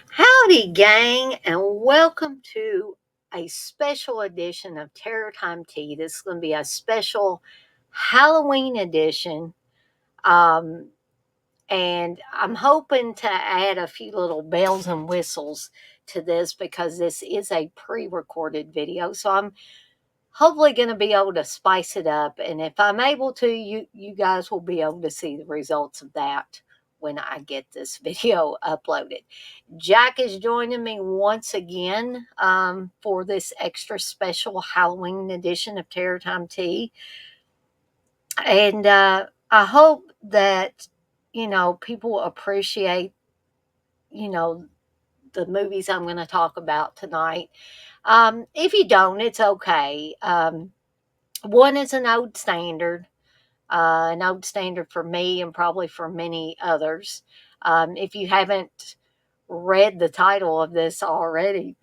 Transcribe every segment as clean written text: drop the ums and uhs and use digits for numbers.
Howdy, gang, and welcome to a special edition of Terror Time Tea. This is going to be a special Halloween edition. Um, and I'm hoping to add a few little bells and whistles to this because this is a pre recorded video. So I'm hopefully going to be able to spice it up. And if I'm able to, you guys will be able to see the results of that when I get this video uploaded. Jack is joining me once again for this extra special Halloween edition of Terror Time Tea. And I hope that, people appreciate, you know, the movies I'm going to talk about tonight. If you don't, it's okay. One is an old standard for me and probably for many others. If you haven't read the title of this already,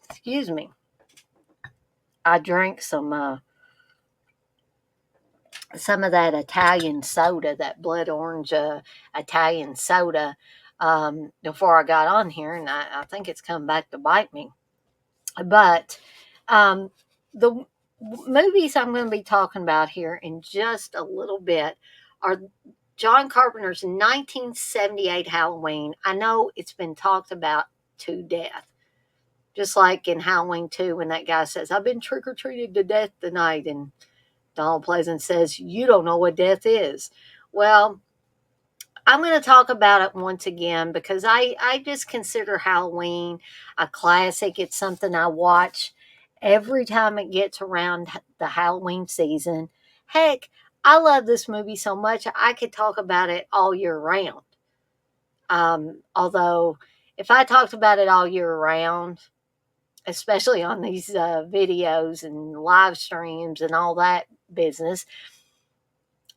excuse me, I drank some of that Italian soda, that blood orange Italian soda, before I got on here, and I think it's come back to bite me. But um, the movies I'm going to be talking about here in just a little bit are John Carpenter's 1978 Halloween. I know it's been talked about to death. Just like in Halloween 2, when that guy says, I've been trick or treated to death tonight. And Donald Pleasant says, you don't know what death is. Well, I'm going to talk about it once again because I just consider Halloween a classic. It's something I watch every time it gets around the Halloween season. Heck, I love this movie so much I could talk about it all year round. Although, if I talked about it all year round, especially on these videos and live streams and all that business,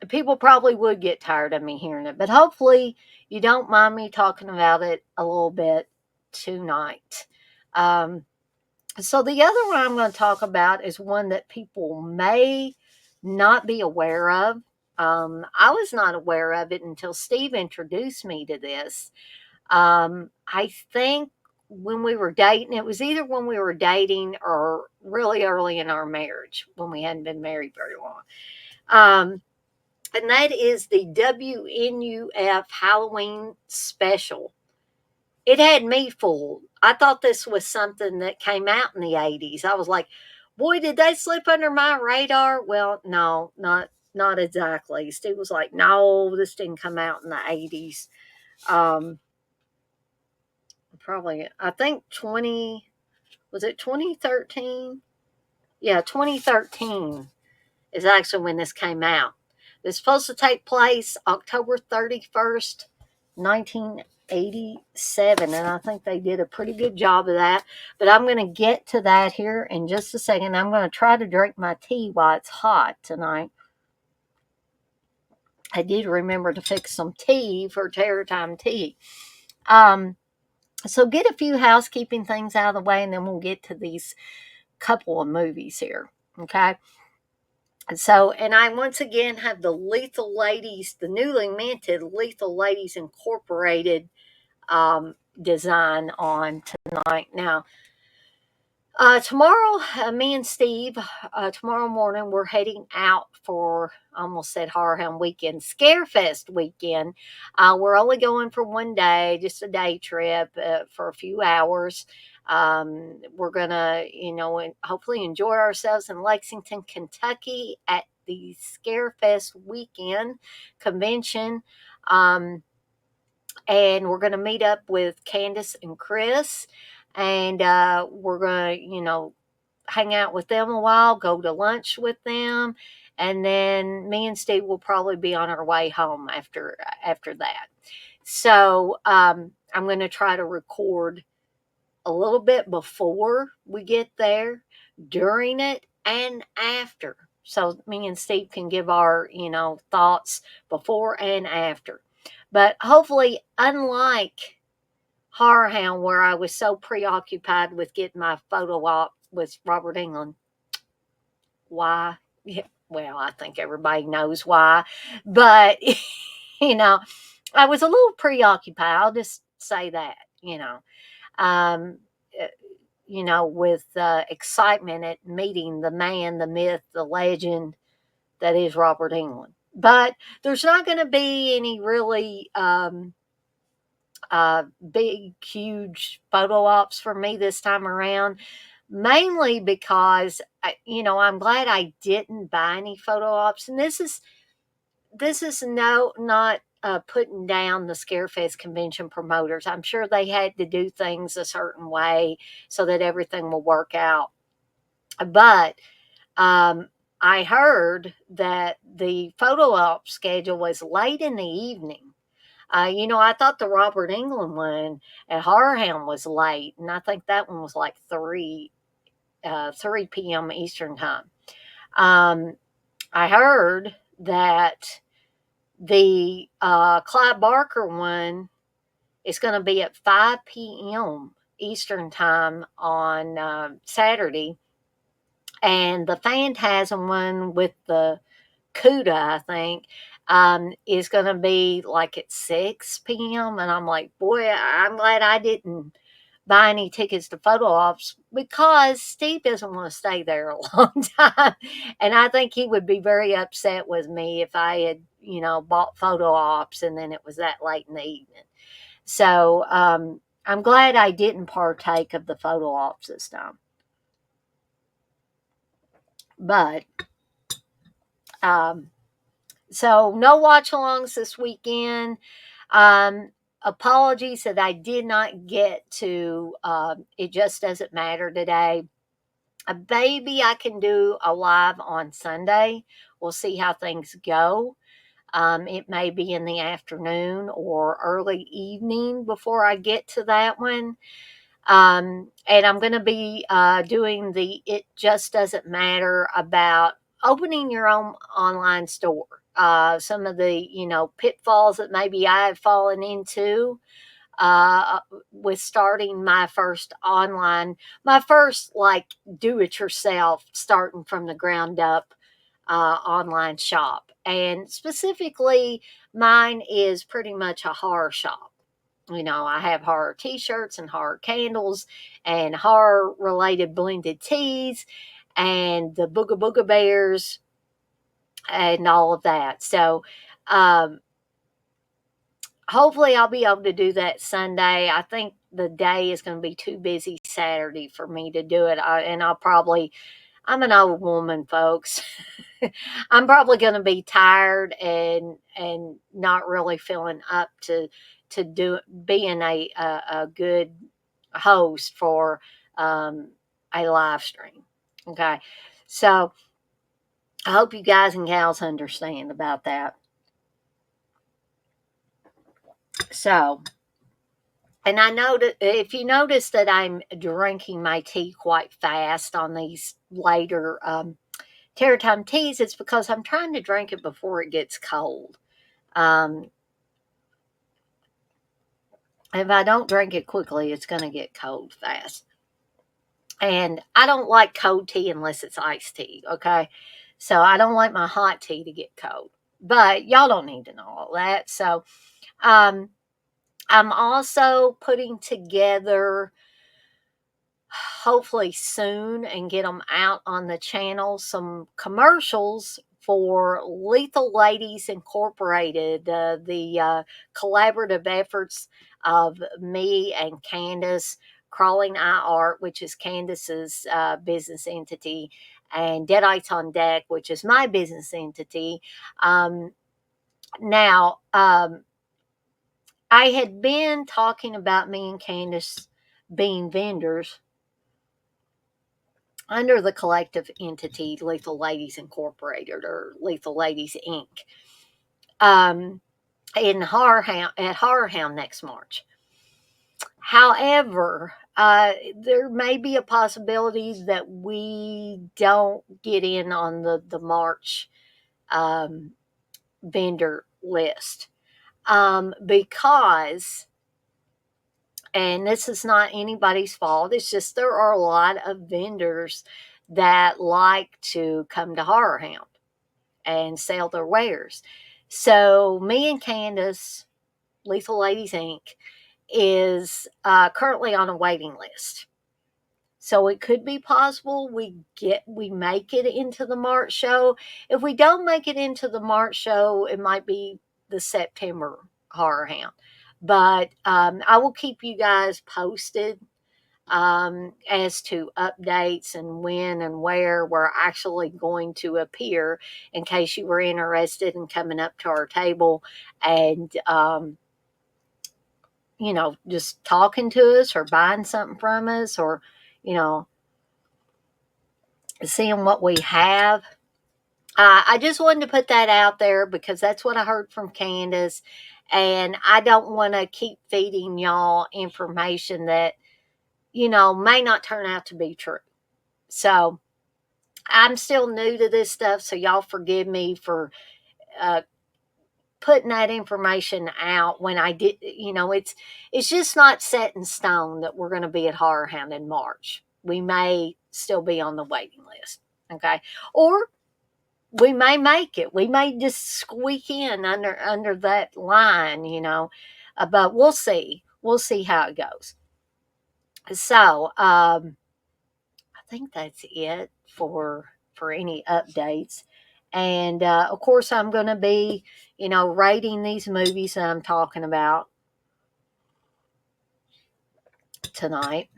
people probably would get tired of me hearing it. But hopefully, you don't mind me talking about it a little bit tonight. Um, so, the other one I'm going to talk about is one that people may not be aware of. I was not aware of it until Steve introduced me to this. I think when we were dating, it was either when we were dating or really early in our marriage when we hadn't been married very long. And that is the WNUF Halloween special. It had me fooled. I thought this was something that came out in the 80s. I was like, boy, did they slip under my radar? Well, no, not exactly. Steve was like, no, this didn't come out in the 80s. Um, Probably, I think 2013? Yeah, 2013 is actually when this came out. It's supposed to take place October 31st, 1987, and I think they did a pretty good job of that. But I'm going to get to that here in just a second. I'm going to try to drink my tea while it's hot tonight. I did remember to fix some tea for Terror Time Tea. So get a few housekeeping things out of the way, and then we'll get to these couple of movies here. Okay. So, and I once again have the Lethal Ladies, the newly minted Lethal Ladies Incorporated design on tonight. Now, tomorrow, me and Steve, tomorrow morning, we're heading out for, I almost said Horror Hound Weekend, Scarefest weekend. We're only going for one day, just a day trip for a few hours. We're going to, hopefully enjoy ourselves in Lexington, Kentucky at the Scarefest weekend convention. And we're going to meet up with Candace and Chris. And we're going to, hang out with them a while, go to lunch with them, and then me and Steve will probably be on our way home after that. So I'm going to try to record a little bit before we get there, during it, and after. So me and Steve can give our, thoughts before and after. But hopefully, unlike Horror Hound, where I was so preoccupied with getting my photo op with Robert Englund. Why? Yeah, well, I think everybody knows why. But, I was a little preoccupied. I'll just say that. you know, um, uh, with excitement at meeting the man, the myth, the legend that is Robert England. But there's not going to be any really big, huge photo ops for me this time around, mainly because I'm glad I didn't buy any photo ops, and this is no not putting down the Scarefest convention promoters. I'm sure they had to do things a certain way so that everything will work out. But um, I heard that the photo op schedule was late in the evening. I thought the Robert England one at Horrorhound was late, and I think that one was like 3 p.m. Eastern time. Um, I heard that the Clyde Barker one is going to be at 5 p.m. Eastern time on Saturday, and the Phantasm one with the CUDA, I think, is going to be like at 6 p.m. And I'm like, boy, I'm glad I didn't buy any tickets to photo ops because Steve doesn't want to stay there a long time. And I think he would be very upset with me if I had, bought photo ops and then it was that late in the evening. So I'm glad I didn't partake of the photo ops this time. But um, so no watch alongs this weekend. Um, Apologies that I did not get to It Just Doesn't Matter today. Maybe I can do a live on Sunday. We'll see how things go. It may be in the afternoon or early evening before I get to that one. And I'm going to be doing the It Just Doesn't Matter about opening your own online store. Some of the, pitfalls that maybe I have fallen into uh, with starting my first like do it yourself, starting from the ground up online shop. And specifically, mine is pretty much a horror shop. I have horror t shirts and horror candles and horror related blended teas and the Booga Booga Bears and all of that. So, um, hopefully, I'll be able to do that Sunday. I think the day is going to be too busy Saturday for me to do it. I'm an old woman, folks. I'm probably going to be tired and not really feeling up to do being a good host for a live stream. Okay, so I hope you guys and gals understand about that. So, and I know that if you notice that I'm drinking my tea quite fast on these later Terror Time teas, it's because I'm trying to drink it before it gets cold. Um, if I don't drink it quickly, it's going to get cold fast. And I don't like cold tea unless it's iced tea, okay? So I don't like my hot tea to get cold. But y'all don't need to know all that. So um, I'm also putting together, hopefully soon, and get them out on the channel, some commercials for Lethal Ladies Incorporated, the collaborative efforts of me and Candace, Crawling Eye Art, which is Candace's business entity, and Deadites on Deck, which is my business entity. Now, I had been talking about me and Candace being vendors under the collective entity Lethal Ladies Incorporated or Lethal Ladies Inc. Um, at Horror Hound next March. However, there may be a possibility that we don't get in on the March um, vendor list because, and this is not anybody's fault, it's just there are a lot of vendors that like to come to Horror Hound and sell their wares. So me and Candace, Lethal Ladies Inc., is currently on a waiting list. So it could be possible we make it into the March show. If we don't make it into the March show, it might be the September Horror Hound. But I will keep you guys posted as to updates and when and where we're actually going to appear, in case you were interested in coming up to our table and just talking to us or buying something from us, or you know seeing what we have. I just wanted to put that out there because that's what I heard from Candace. And I don't want to keep feeding y'all information that, may not turn out to be true. So I'm still new to this stuff. So y'all forgive me for uh, putting that information out when I did. It's just not set in stone that we're going to be at Horror Hound in March. We may still be on the waiting list. Okay. Or we may make it. We may just squeak in under that line. But we'll see. We'll see how it goes. So I think that's it for any updates. And of course, I'm going to be, rating these movies that I'm talking about tonight.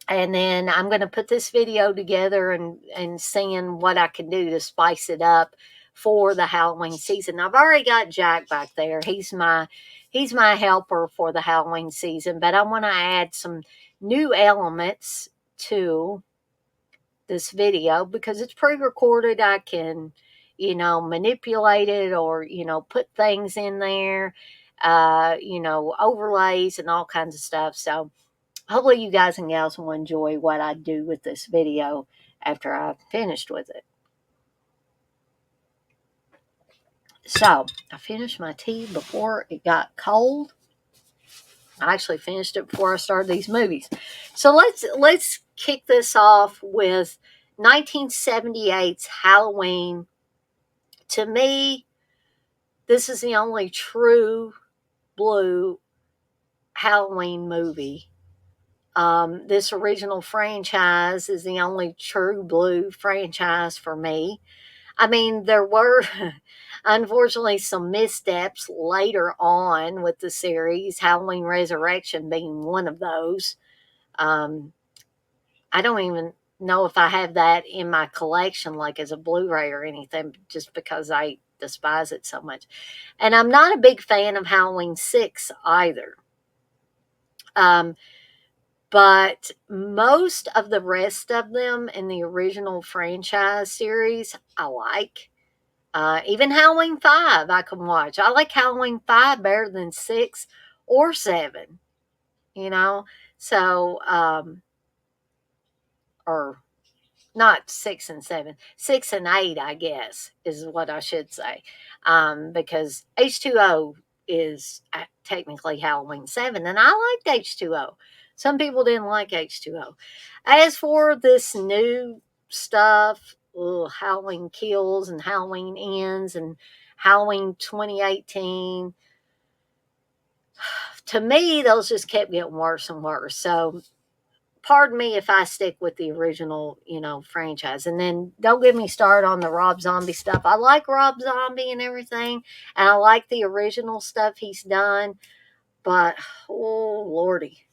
And then I'm going to put this video together and seeing what I can do to spice it up for the Halloween season. I've already got Jack back there. He's my helper for the Halloween season, but I want to add some new elements to this video because it's pre-recorded. I can, manipulate it or, put things in there, overlays and all kinds of stuff. So hopefully you guys and gals will enjoy what I do with this video after I've finished with it. So I finished my tea before it got cold. I actually finished it before I started these movies. So let's kick this off with 1978's Halloween. To me, this is the only true blue Halloween movie. This original franchise is the only true blue franchise for me. I mean, there were unfortunately some missteps later on with the series, Halloween Resurrection being one of those. I don't even know if I have that in my collection, like as a Blu ray or anything, just because I despise it so much. And I'm not a big fan of Halloween 6 either. But most of the rest of them in the original franchise series, I like. Even Halloween 5, I can watch. I like Halloween 5 better than 6 or 7, you know? So, or not 6 and 7, 6 and 8, I guess, is what I should say. Because H2O is technically Halloween 7, and I liked H2O. Some people didn't like H2O. As for this new stuff, Halloween Kills and Halloween Ends and Halloween 2018, to me, those just kept getting worse and worse. So pardon me if I stick with the original, franchise. And then don't get me started on the Rob Zombie stuff. I like Rob Zombie and everything, and I like the original stuff he's done, but oh lordy,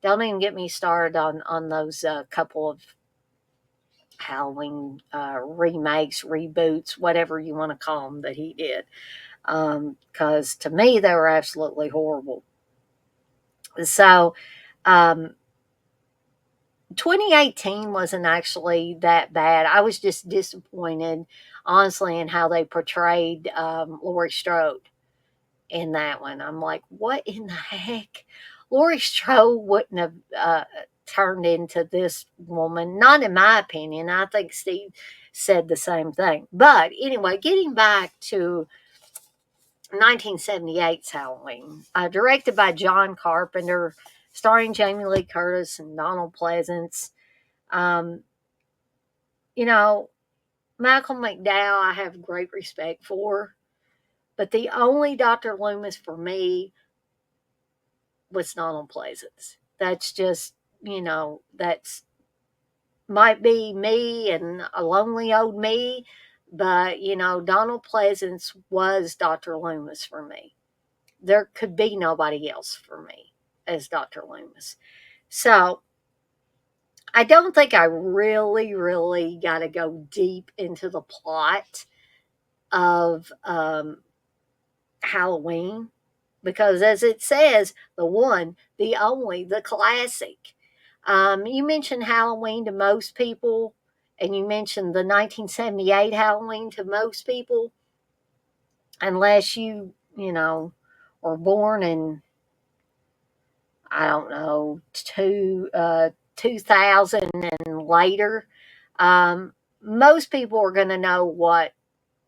don't even get me started on those couple of Halloween remakes, reboots, whatever you want to call them that he did, because to me they were absolutely horrible. So. 2018 wasn't actually that bad. I was just disappointed, honestly, in how they portrayed Laurie Strode in that one. I'm like, what in the heck? Laurie Strode wouldn't have turned into this woman, not in my opinion. I think Steve said the same thing. But anyway, getting back to 1978's Halloween, directed by John Carpenter, starring Jamie Lee Curtis and Donald Pleasance. Um, Malcolm McDowell, I have great respect for, but the only Dr. Loomis for me was Donald Pleasance. That's just, that's might be me and a lonely old me, but Donald Pleasance was Dr. Loomis for me. There could be nobody else for me as Dr. Loomis. So I don't think I really, really got to go deep into the plot of Halloween because, as it says, the one, the only, the classic. You mentioned Halloween to most people, and you mentioned the 1978 Halloween to most people, unless were born in, I don't know, 2000 and later. Most people are going to know what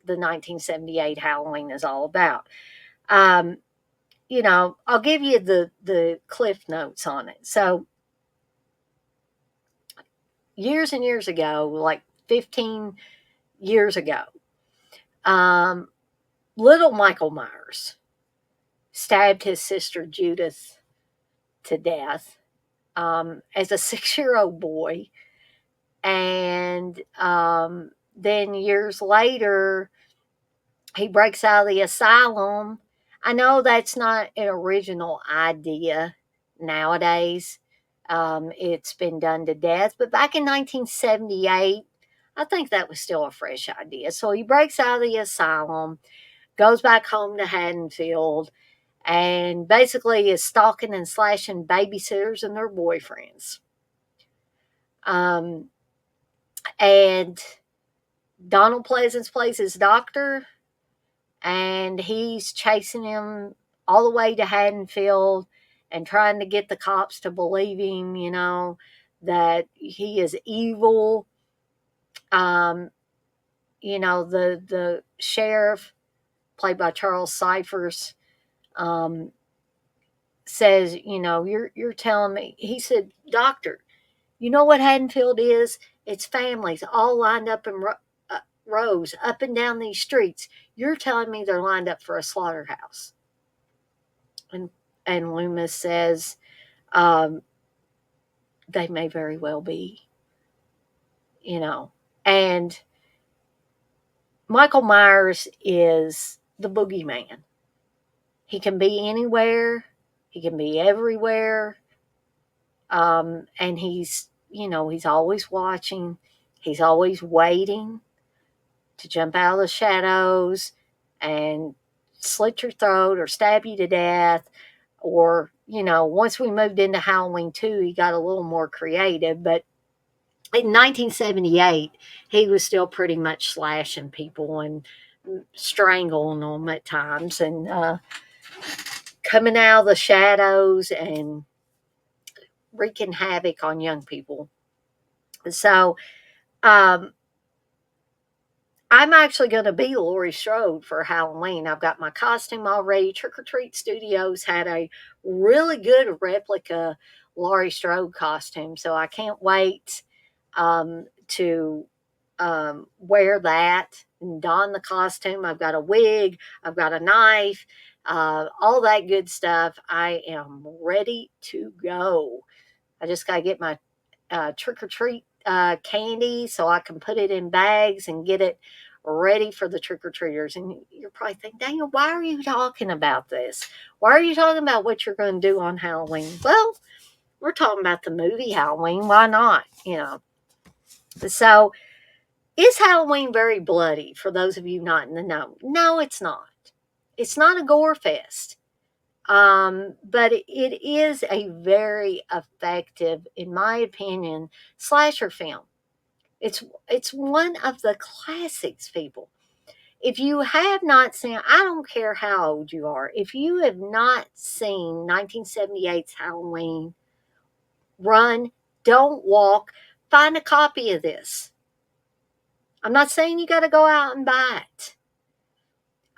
the 1978 Halloween is all about. Um, I'll give you the cliff notes on it. So years and years ago, like 15 years ago, um, little Michael Myers stabbed his sister Judith to death as a 6-year-old boy. And then years later, he breaks out of the asylum. I know that's not an original idea nowadays. It's been done to death, but back in 1978, I think that was still a fresh idea. So he breaks out of the asylum, goes back home to Haddonfield, and basically is stalking and slashing babysitters and their boyfriends. Um, and Donald Pleasance plays his doctor, and he's chasing him all the way to Haddonfield and trying to get the cops to believe him, that he is evil. Um, the sheriff, played by Charles Cyphers, says, you're telling me. He said, "Doctor, you know what Haddonfield is? It's families all lined up in rows up and down these streets. You're telling me they're lined up for a slaughterhouse." And Loomis says, um, "They may very well be, And Michael Myers is the boogeyman. He can be anywhere. He can be everywhere. And he's always watching. He's always waiting to jump out of the shadows and slit your throat or stab you to death. Or, once we moved into Halloween 2, he got a little more creative. But in 1978, he was still pretty much slashing people and strangling them at times and coming out of the shadows and wreaking havoc on young people. So, um, I'm actually going to be Laurie Strode for Halloween. I've got my costume already. Trick or Treat Studios had a really good replica Laurie Strode costume, so I can't wait to wear that and don the costume. I've got a wig, I've got a knife, all that good stuff. I am ready to go. I just got to get my trick or treat candy so I can put it in bags and get it ready for the trick or treaters. And you're probably thinking, Daniel, why are you talking about this? Why are you talking about what you're going to do on Halloween? Well, we're talking about the movie Halloween. Why not? So, is Halloween very bloody for those of you not in the know? No, it's not. It's not a gore fest. But it is a very effective, in my opinion, slasher film. It's one of the classics, people. If you have not seen, I don't care how old you are, if you have not seen 1978's Halloween, run, don't walk, find a copy of this. I'm not saying you got to go out and buy it.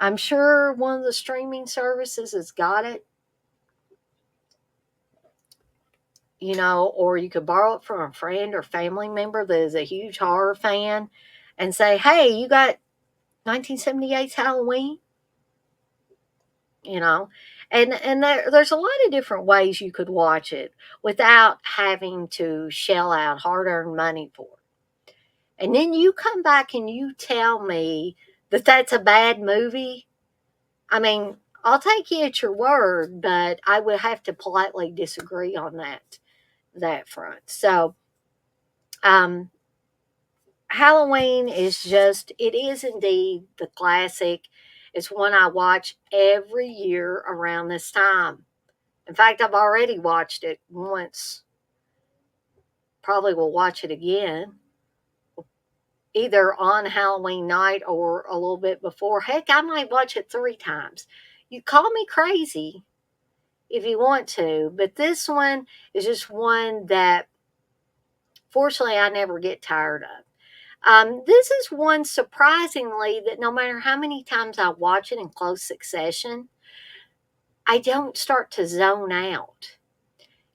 I'm sure one of the streaming services has got it, or you could borrow it from a friend or family member that is a huge horror fan and say, "Hey, you got 1978's Halloween?" And there's a lot of different ways you could watch it without having to shell out hard-earned money for it. And then you come back and you tell me that that's a bad movie. I mean, I'll take you at your word, but I would have to politely disagree on that front. So, um, Halloween is just, it is indeed the classic. It's one I watch every year around this time. In fact, I've already watched it once. Probably will watch it again, either on Halloween night or a little bit before. Heck, I might watch it 3 times. You call me crazy if you want to, but this one is just one that fortunately I never get tired of. This is one surprisingly that no matter how many times I watch it in close succession, I don't start to zone out.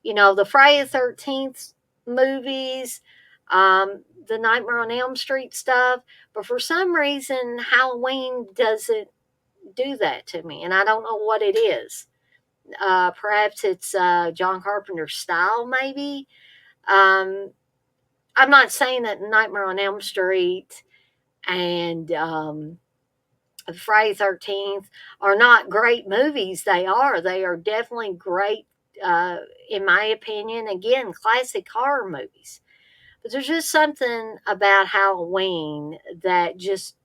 You know, the Friday the 13th movies, the Nightmare on Elm Street stuff, but for some reason, Halloween doesn't do that to me, and I don't know what it is. Perhaps it's John Carpenter's style, maybe. Um, I'm not saying that Nightmare on Elm Street and Friday 13th are not great movies. They are. They are definitely great, in my opinion. Again, classic horror movies. But there's just something about Halloween that just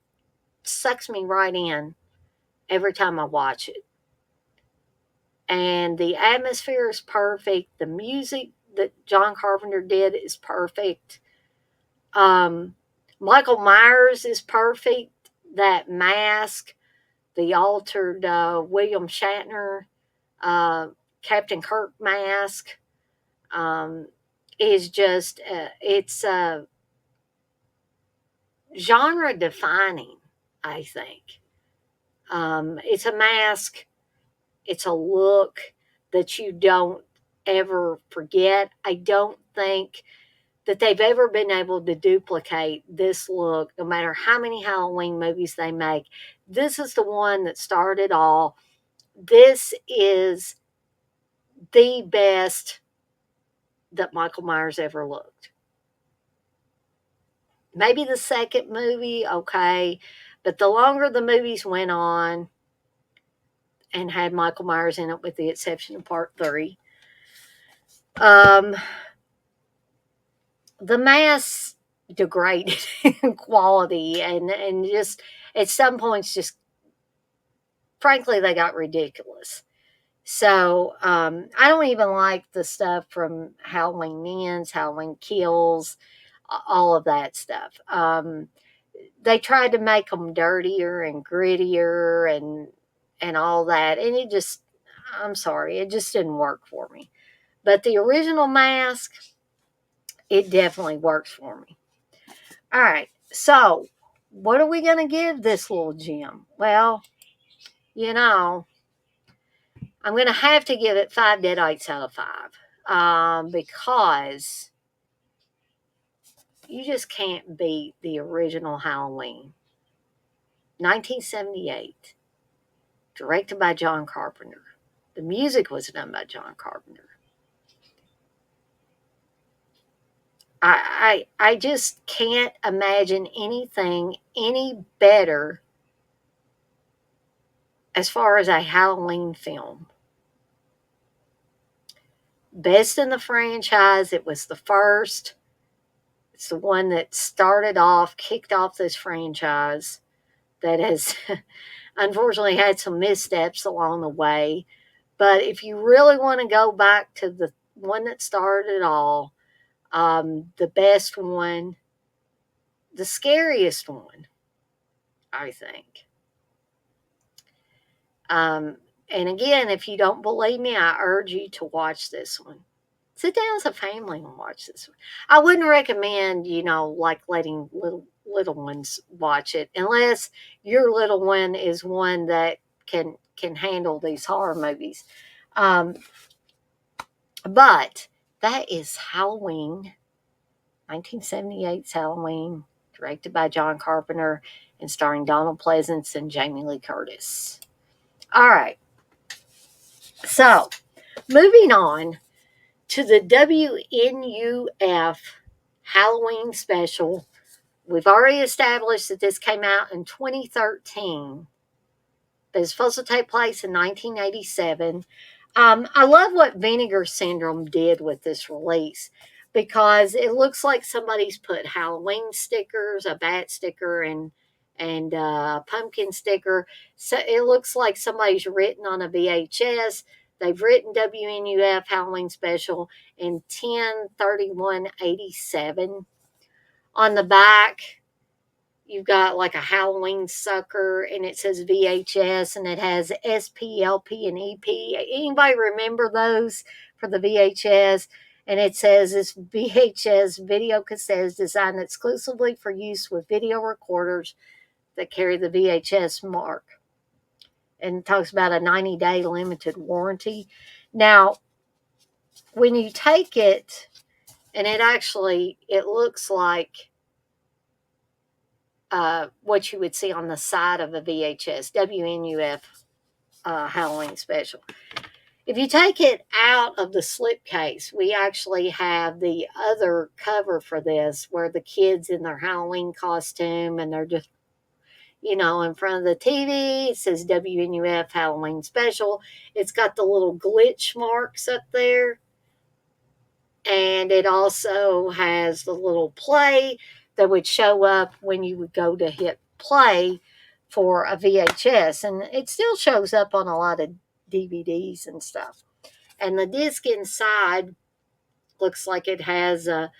sucks me right in every time I watch it. And the atmosphere is perfect. The music that John Carpenter did is perfect. Um, Michael Myers is perfect. That mask, the altered William Shatner, uh, Captain Kirk mask, um, is just, it's genre defining, I think. It's a mask, it's a look that you don't ever forget. I don't think that they've ever been able to duplicate this look, no matter how many Halloween movies they make. This is the one that started all. This is the best that Michael Myers ever looked. Maybe the second movie, okay, but the longer the movies went on and had Michael Myers in it, with the exception of part 3, um, the mask degraded in quality, and just at some points, just frankly, they got ridiculous. So I don't even like the stuff from Halloween Ends, Halloween Kills, all of that stuff. They tried to make them dirtier and grittier and all that, and it just, I'm sorry, it just didn't work for me. But the original mask, it definitely works for me. All right, so what are we going to give this little gem? Well, you know, I'm going to have to give it 5 deadites out of 5, because you just can't beat the original Halloween, 1978, directed by John Carpenter. The music was done by John Carpenter. I just can't imagine anything any better as far as a Halloween film. Best in the franchise. It was the first. It's the one that started off, kicked off this franchise that has unfortunately had some missteps along the way. But if you really want to go back to the one that started it all, the best one, the scariest one, I think. Um, and again, if you don't believe me, I urge you to watch this one. Sit down as a family and watch this one. I wouldn't recommend, like letting little ones watch it, unless your little one is one that can handle these horror movies. Um, but that is Halloween, 1978's Halloween, directed by John Carpenter and starring Donald Pleasance and Jamie Lee Curtis. All right. So, moving on to the WNUF Halloween special. We've already established that this came out in 2013, but it's supposed to take place in 1987. I love what Vinegar Syndrome did with this release because it looks like somebody's put Halloween stickers, a bat sticker, and a pumpkin sticker. So it looks like somebody's written on a VHS. They've written WNUF Halloween Special in 10/31/87. On the back, you've got like a Halloween sucker and it says VHS and it has SPLP and EP. Anybody remember those for the VHS? And it says this VHS video cassette is designed exclusively for use with video recorders that carry the VHS mark. And it talks about a 90-day limited warranty. Now, when you take it, and it looks like what you would see on the side of a VHS, WNUF Halloween special. If you take it out of the slipcase, we actually have the other cover for this where the kids in their Halloween costume and they're just, in front of the TV. It says WNUF Halloween Special. It's got the little glitch marks up there. And it also has the little play that would show up when you would go to hit play for a VHS. And it still shows up on a lot of DVDs and stuff. And the disc inside looks like it has a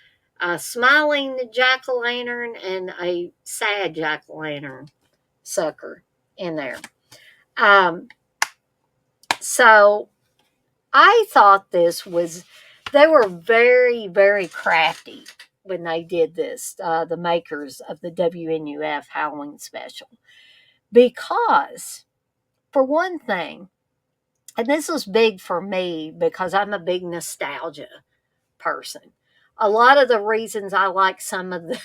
smiling jack-o'-lantern and a sad jack-o'-lantern sucker in there. So I thought they were very, very crafty when they did this, the makers of the WNUF Halloween special. Because, for one thing, and this was big for me because I'm a big nostalgia person. A lot of the reasons I like some of the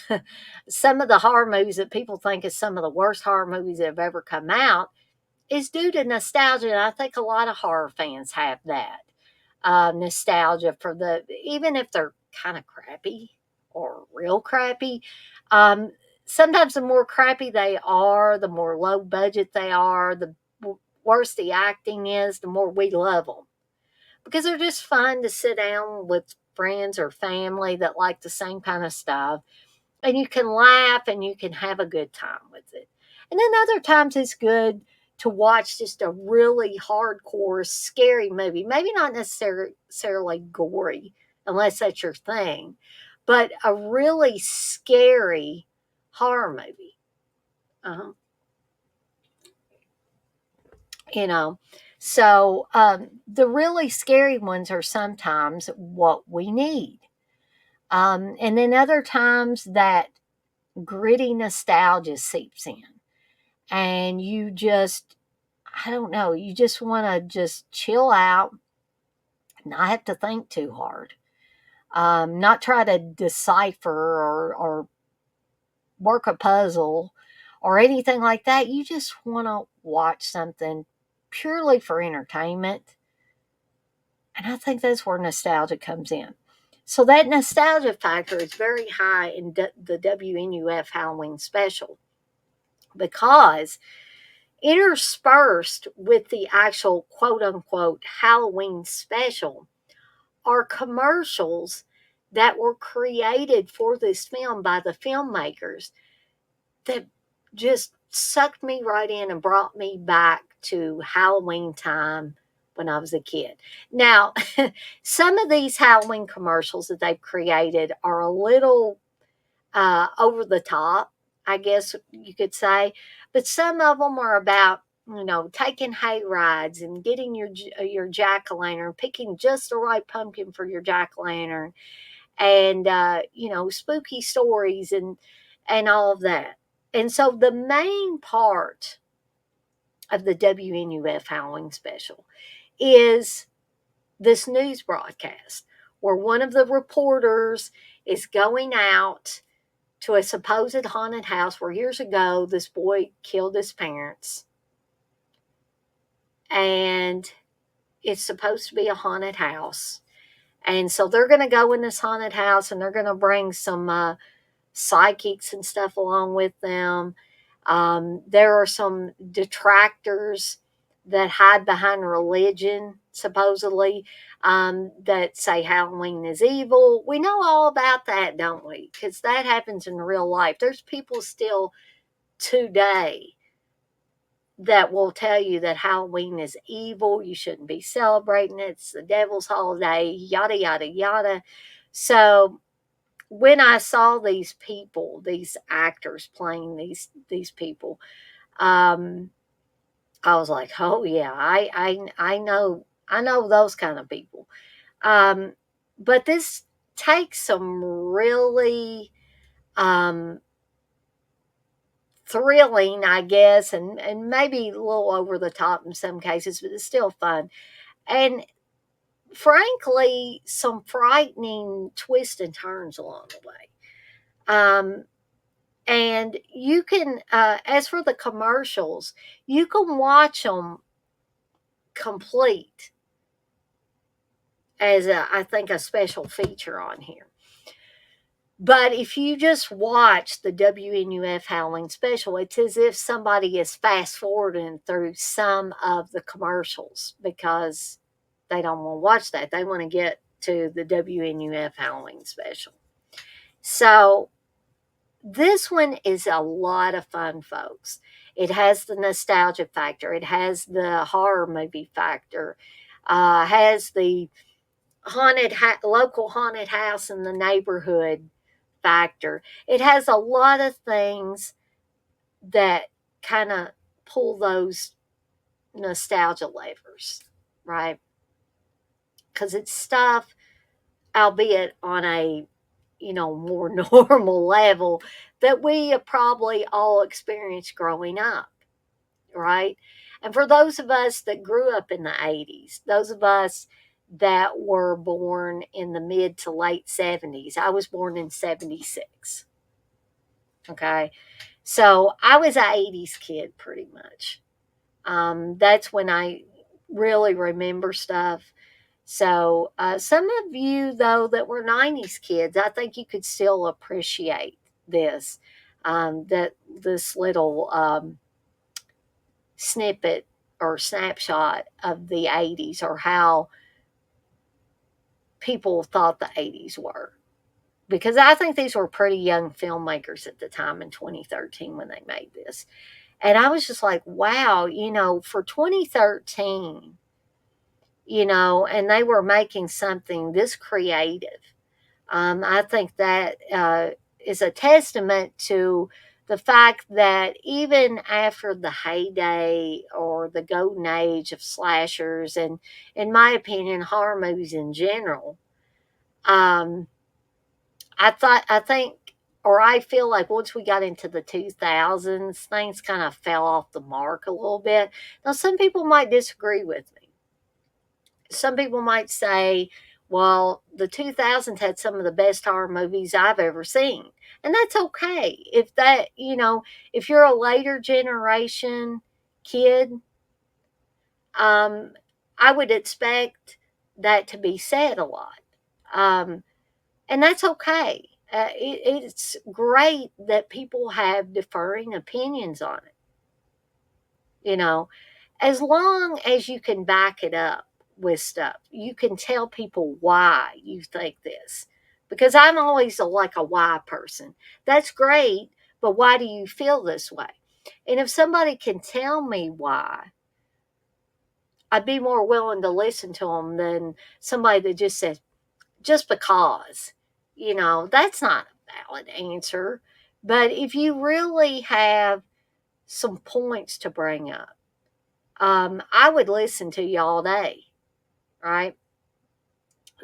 some of the horror movies that people think is some of the worst horror movies that have ever come out is due to nostalgia. And I think a lot of horror fans have that nostalgia for even if they're kind of crappy or real crappy. Um, Sometimes the more crappy they are, the more low budget they are, the worse the acting is, the more we love them because they're just fun to sit down with friends or family that like the same kind of stuff. And you can laugh and you can have a good time with it. And then other times it's good to watch just a really hardcore, scary movie. Maybe not necessarily gory, unless that's your thing, but a really scary horror movie. Uh-huh. You know, so the really scary ones are sometimes what we need. And then other times that gritty nostalgia seeps in and you just, I don't know, you just want to just chill out, not have to think too hard, not try to decipher or work a puzzle or anything like that. You just want to watch something purely for entertainment. And I think that's where nostalgia comes in. So that nostalgia factor is very high in the WNUF Halloween special because interspersed with the actual quote unquote Halloween special are commercials that were created for this film by the filmmakers that just sucked me right in and brought me back to Halloween time when I was a kid. Now, some of these Halloween commercials that they've created are a little over the top, I guess you could say. But some of them are about, taking hay rides and getting your jack o' lantern, picking just the right pumpkin for your jack o' lantern, and spooky stories and all of that. And so the main part of the WNUF Halloween special is this news broadcast where one of the reporters is going out to a supposed haunted house where years ago this boy killed his parents. And it's supposed to be a haunted house. And so they're going to go in this haunted house and they're going to bring some psychics and stuff along with them. There are some detractors that hide behind religion, supposedly, that say Halloween is evil. We know all about that, don't we? Because that happens in real life. There's people still today that will tell you that Halloween is evil. You shouldn't be celebrating it. It's the devil's holiday, yada, yada, yada. So when I saw these people, these actors playing these people, um, I was like, oh yeah, I know those kind of people. Um, but this takes some really um, thrilling, I guess, and maybe a little over the top in some cases, but it's still fun. And frankly, some frightening twists and turns along the way. And you can, as for the commercials, you can watch them complete as I think a special feature on here. But if you just watch the WNUF Howling special, it's as if somebody is fast forwarding through some of the commercials because they don't want to watch that. They want to get to the WNUF Howling special. So this one is a lot of fun, folks. It has the nostalgia factor. It has the horror movie factor. Has the local haunted house in the neighborhood factor. It has a lot of things that kind of pull those nostalgia levers, right? Because it's stuff, albeit on a more normal level that we have probably all experienced growing up, right? And for those of us that grew up in the 80s, those of us that were born in the mid to late 70s, I was born in 76. Okay. So I was an 80s kid pretty much. That's when I really remember stuff. So some of you, though, that were 90s kids, I think you could still appreciate this, that this little snippet or snapshot of the 80s or how people thought the 80s were. Because I think these were pretty young filmmakers at the time in 2013 when they made this. And I was just like, wow, for 2013, and they were making something this creative. I think that is a testament to the fact that even after the heyday or the golden age of slashers, and in my opinion, horror movies in general, um, I think, or I feel like once we got into the 2000s, things kind of fell off the mark a little bit. Now, some people might disagree with me. Some people might say, well, the 2000s had some of the best horror movies I've ever seen. And that's okay. If you're a later generation kid, um, I would expect that to be said a lot. Um, and that's okay. It's great that people have differing opinions on it. You know, as long as you can back it up with stuff, you can tell people why you think this. Because I'm always like a why person. That's great, but why do you feel this way? And if somebody can tell me why, I'd be more willing to listen to them than somebody that just says, just because. That's not a valid answer. But if you really have some points to bring up, I would listen to you all day, right?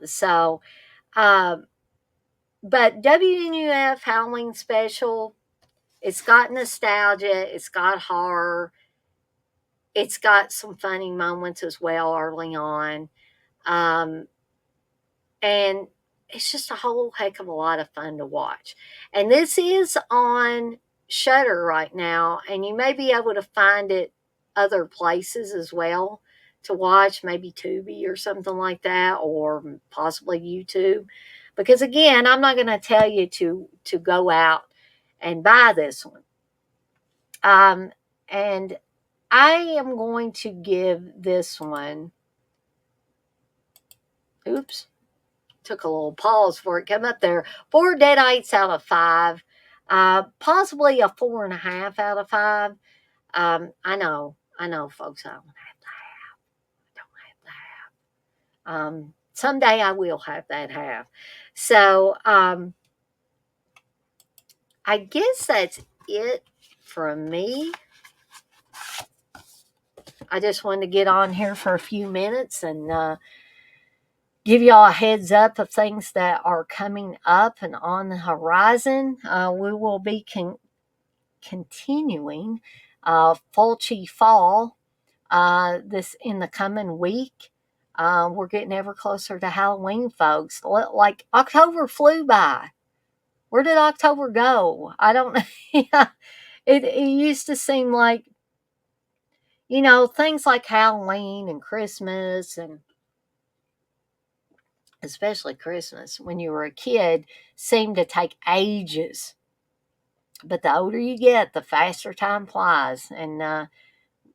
So, um, but WNUF Howling Special, it's got nostalgia, it's got horror, it's got some funny moments as well early on. Um, and it's just a whole heck of a lot of fun to watch. And this is on Shutter right now, and you may be able to find it other places as well. to watch, maybe Tubi or something like that, or possibly YouTube. Because again, I'm not going to tell you to go out and buy this one. And I am going to give this one, oops, took a little pause for it come up there. 4 deadites out of 5, possibly a 4.5 out of 5. I know, folks. I don't have that. Someday I will have that half. So I guess that's it from me. I just wanted to get on here for a few minutes and give y'all a heads up of things that are coming up and on the horizon. We will be continuing Fulci Fall this in the coming week. We're getting ever closer to Halloween, folks. Like October flew by. Where did October go? I don't know. Yeah, it used to seem like, things like Halloween and Christmas, and especially Christmas when you were a kid, seemed to take ages. But the older you get, the faster time flies. And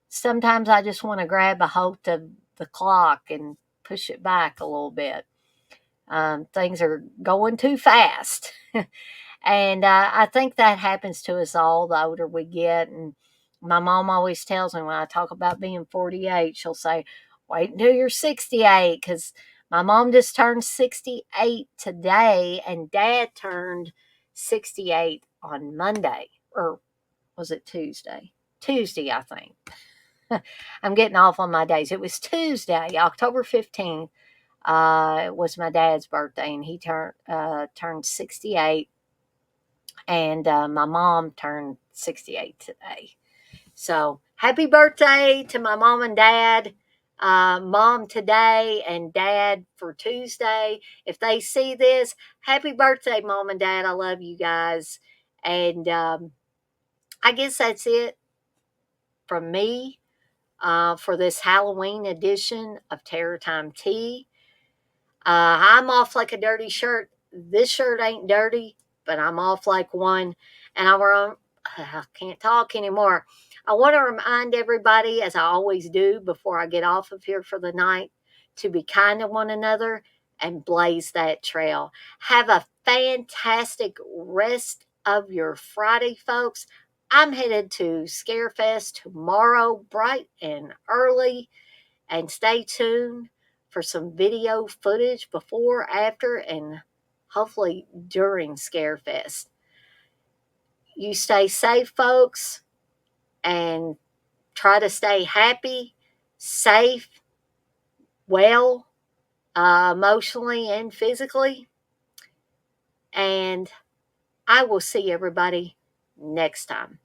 sometimes I just want to grab a hold of the clock and push it back a little bit. Things are going too fast. And I think that happens to us all the older we get. And my mom always tells me when I talk about being 48, she'll say, wait until you're 68, because my mom just turned 68 today, and Dad turned 68 on Monday. Or was it Tuesday? Tuesday, I think. I'm getting off on my days. It was Tuesday, October 15th. It was my dad's birthday, and he turned 68, and my mom turned 68 today. So happy birthday to my mom and dad. Mom today and Dad for Tuesday. If they see this, happy birthday, Mom and Dad. I love you guys. And I guess that's it from me for this Halloween edition of Terror Time Tea. I'm off like a dirty shirt. This shirt ain't dirty, but I'm off like one. And I can't talk anymore. I want to remind everybody, as I always do before I get off of here for the night, to be kind to one another and blaze that trail. Have a fantastic rest of your Friday, folks. I'm headed to Scarefest tomorrow, bright and early. And stay tuned for some video footage before, after, and hopefully during Scarefest. You stay safe, folks, and try to stay happy, safe, well, emotionally and physically. And I will see everybody next time.